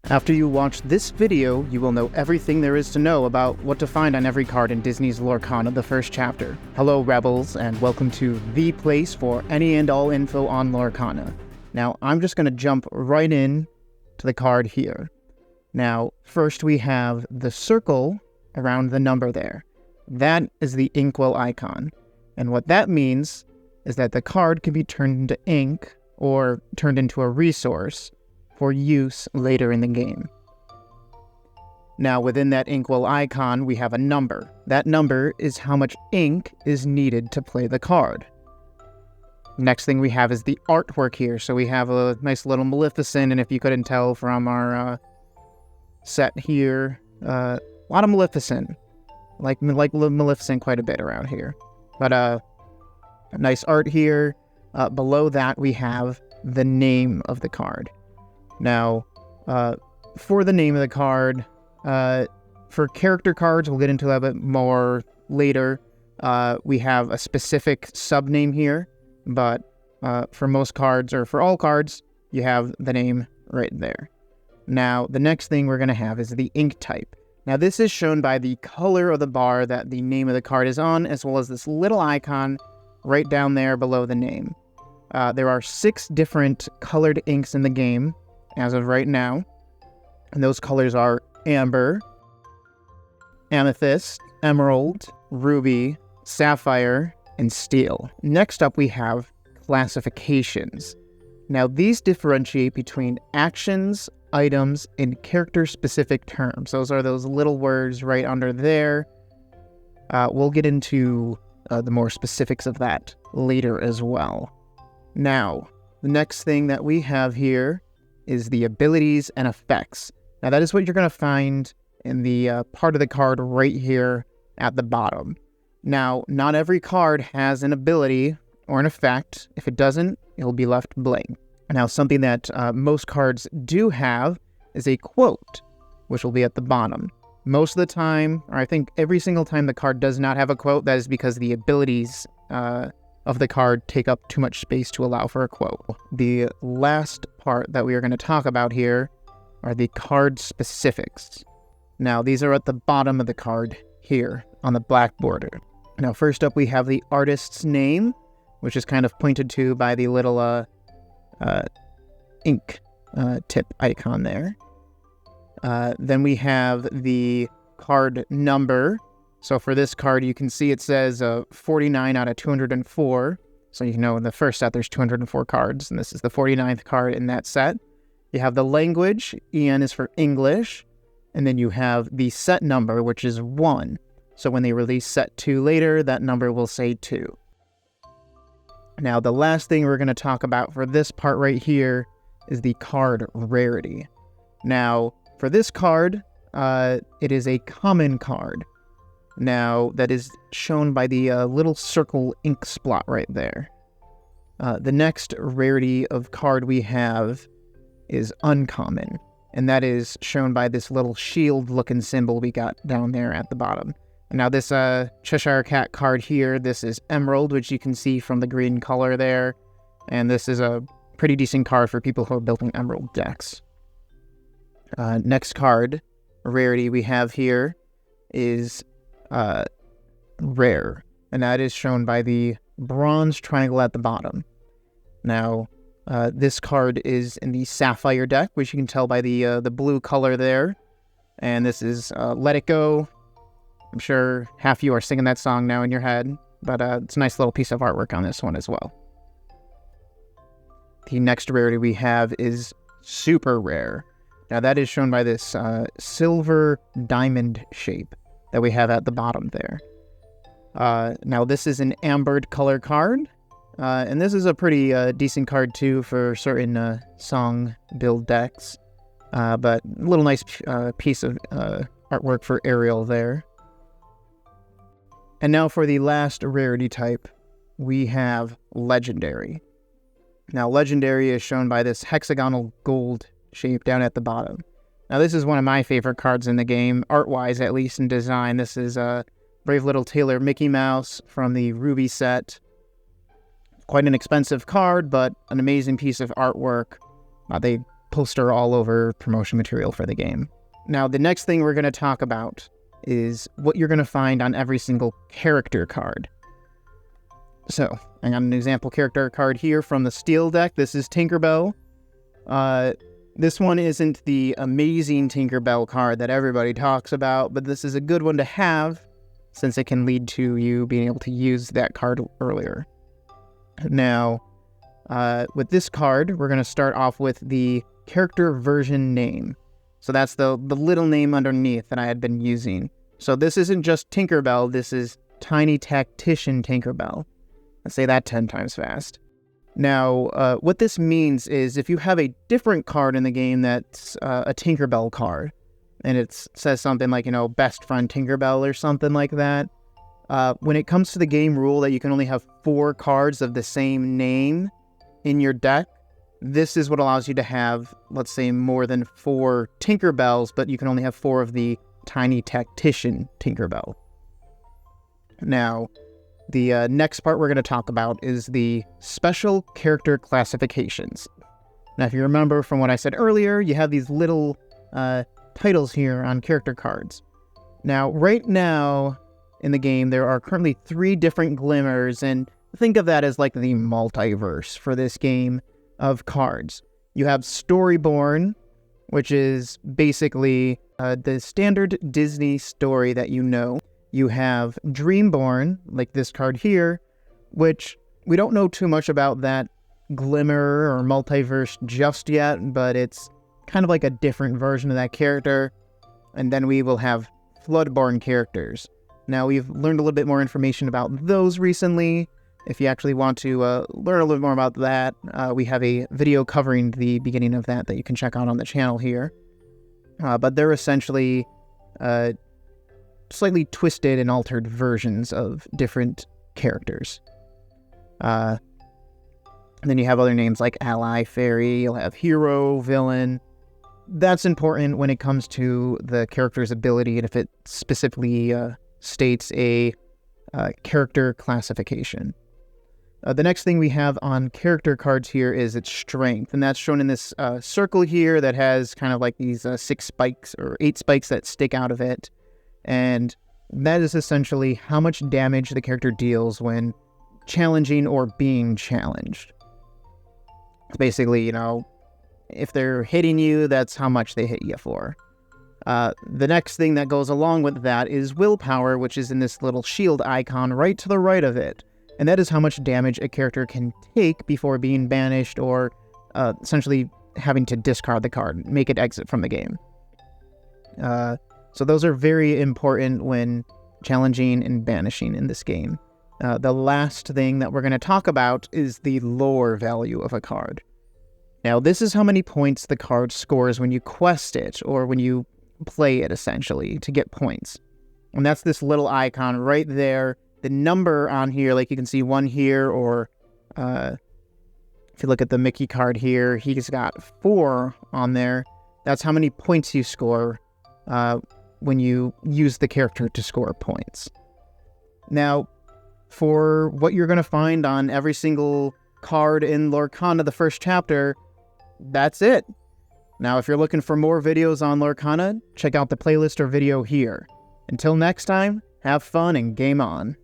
After you watch this video, you will know everything there is to know about what to find on every card in Disney's Lorcana, the first chapter. Hello Rebels, and welcome to the place for any and all info on Lorcana. Now, I'm just going to jump right in to the card here. Now, first we have the circle around the number there. That is the inkwell icon. And what that means is that the card can be turned into ink or turned into a resource for use later in the game. Now, within that inkwell icon, we have a number. That number is how much ink is needed to play the card. Next thing we have is the artwork here. So we have a nice little Maleficent, and if you couldn't tell from our set here, a lot of Maleficent. Like Maleficent quite a bit around here. But nice art here. Below that, we have the name of the card. Now, for the name of the card, for character cards, we'll get into that a bit more later. We have a specific subname here, but for most cards, or for all cards, you have the name right there. Now, the next thing we're going to have is the ink type. Now, this is shown by the color of the bar that the name of the card is on, as well as this little icon right down there below the name. There are 6 different colored inks in the game as of right now, and those colors are amber, amethyst, emerald, ruby, sapphire, and steel. Next up, we have classifications. Now, these differentiate between actions, items, and character-specific terms. Those are those little words right under there. We'll get into the more specifics of that later as well. Now, the next thing that we have here is the abilities and effects. Now, that is what you're going to find in the part of the card right here at the bottom. Now, not every card has an ability or an effect. If it doesn't, it'll be left blank. Now, something that most cards do have is a quote, which will be at the bottom. Most of the time, or I think every single time the card does not have a quote, that is because the abilities of the card take up too much space to allow for a quote. The last part that we are going to talk about here are the card specifics. Now, these are at the bottom of the card here on the black border. Now, first up, we have the artist's name, which is kind of pointed to by the little ink tip icon there. Then we have the card number. So for this card, you can see it says 49 out of 204. So you know in the first set there's 204 cards, and this is the 49th card in that set. You have the language, EN is for English, and then you have the set number, which is 1. So when they release set 2 later, that number will say 2. Now, the last thing we're going to talk about for this part right here is the card rarity. Now, for this card, it is a common card. Now, that is shown by the little circle ink splot right there. The next rarity of card we have is uncommon, and that is shown by this little shield-looking symbol we got down there at the bottom. Now, this Cheshire Cat card here, this is Emerald, which you can see from the green color there, and this is a pretty decent card for people who are building Emerald decks. Next card rarity we have here is rare, and that is shown by the bronze triangle at the bottom. Now, this card is in the Sapphire deck, which you can tell by the blue color there, and this is Let It Go. I'm sure half you are singing that song now in your head, but it's a nice little piece of artwork on this one as well. The next rarity we have is super rare. Now, that is shown by this silver diamond shape that we have at the bottom there. Now, this is an ambered color card, and this is a pretty decent card too for certain song build decks, but a little nice piece of artwork for Ariel there. And now for the last rarity type, we have Legendary. Now, Legendary is shown by this hexagonal gold shape down at the bottom. Now, this is one of my favorite cards in the game, art-wise at least, in design. This is Brave Little Tailor Mickey Mouse from the Ruby set. Quite an expensive card, but an amazing piece of artwork. They poster all over promotion material for the game. Now, the next thing we're going to talk about is what you're going to find on every single character card. So, I got an example character card here from the Steel deck. This is Tinkerbell. This one isn't the amazing Tinkerbell card that everybody talks about, but this is a good one to have since it can lead to you being able to use that card earlier. Now, with this card, we're going to start off with the character version name. So that's the little name underneath that I had been using. So this isn't just Tinkerbell, this is Tiny Tactician Tinkerbell. Let's say that 10 times fast. Now, what this means is if you have a different card in the game that's a Tinkerbell card, and it says something like, Best Friend Tinkerbell or something like that, when it comes to the game rule that you can only have 4 cards of the same name in your deck, this is what allows you to have, let's say, more than 4 Tinkerbells, but you can only have 4 of the Tiny Tactician Tinkerbell. Now, the next part we're going to talk about is the special character classifications. Now, if you remember from what I said earlier, you have these little titles here on character cards. Now, right now in the game, there are currently 3 different glimmers, and think of that as like the multiverse for this game of cards. You have Storyborn, which is basically the standard Disney story that you know. You have Dreamborn, like this card here, which we don't know too much about that glimmer or multiverse just yet, but it's kind of like a different version of that character. And then we will have Floodborn characters. Now, we've learned a little bit more information about those recently. If you actually want to learn a little more about that, we have a video covering the beginning of that you can check out on the channel here. But they're essentially slightly twisted and altered versions of different characters. And then you have other names like Ally, Fairy, you'll have Hero, Villain. That's important when it comes to the character's ability and if it specifically states a character classification. The next thing we have on character cards here is its strength, and that's shown in this circle here that has kind of like these 6 spikes or 8 spikes that stick out of it. And that is essentially how much damage the character deals when challenging or being challenged. It's basically, if they're hitting you, that's how much they hit you for. The next thing that goes along with that is willpower, which is in this little shield icon right to the right of it. And that is how much damage a character can take before being banished or essentially having to discard the card, make it exit from the game. So those are very important when challenging and banishing in this game. The last thing that we're going to talk about is the lore value of a card. Now, this is how many points the card scores when you quest it, or when you play it, essentially, to get points. And that's this little icon right there. The number on here, like you can see 1 here, or if you look at the Mickey card here, he's got 4 on there. That's how many points you score when you use the character to score points. Now, for what you're going to find on every single card in Lorcana, the first chapter, that's it. Now, if you're looking for more videos on Lorcana, check out the playlist or video here. Until next time, have fun and game on.